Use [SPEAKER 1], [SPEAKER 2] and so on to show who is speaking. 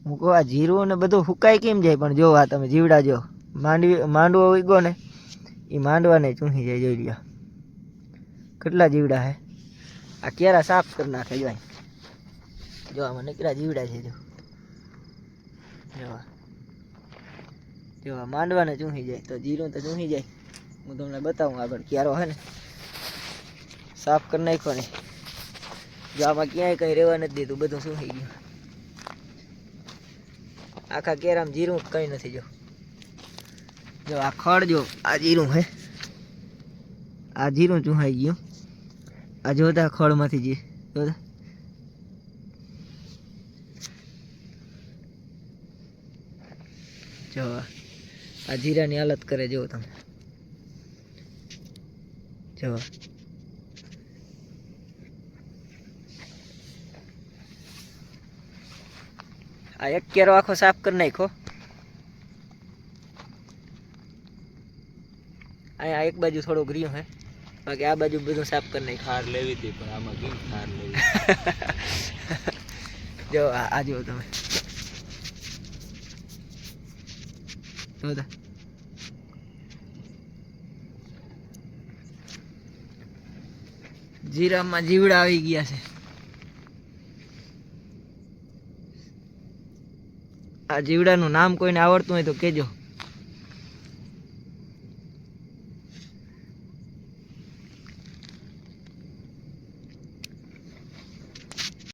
[SPEAKER 1] હું કહું આ જીરું ને બધું સુકાય કેમ જાય, પણ જો આ તમે જીવડા જો માંડવો ઉગ્યો ને એ માંડવાને ચૂંસી જાય. જોઈ લ્યો કેટલા જીવડા હે. આ કેરા સાફ કરી નાખે. જો આમાં નીકળ્યા જીવડા છે. જો આ માંડવાને ચૂંસી જાય તો જીરું તો ચૂંસી જાય. હું તમને બતાવું આગળ ક્યારો હે ને સાફ કરી નાખ્યો ને. જો આમાં ક્યાંય કંઈ રહેવા નથી દીધું, બધું ચૂંસી ગયું. આખા કેરામાં જીરું કંઈ નથી. જો આ ખડ, જો આ જીરું હે, આ જીરું ચૂંસાઈ ગયું. આ જોતા ખડમાંથી જોતા જો આ જીરાની હાલત કરે. જો તમે જો આ એક કેરો આખો સાફ કરી નાખો. અહીંયા એક બાજુ થોડુંક રહ્યું હે, બાકી આ બાજુ બધું સાફ કરી નાખ્યું.
[SPEAKER 2] ખાર લેવી હતી પણ આમાં કેમ ખાર લેવી.
[SPEAKER 1] જો આ જો તમે જીરામાં જીવડા આવી ગયા છે. આ જીવડાનું નામ કોઈને આવડતું હોય તો કહેજો.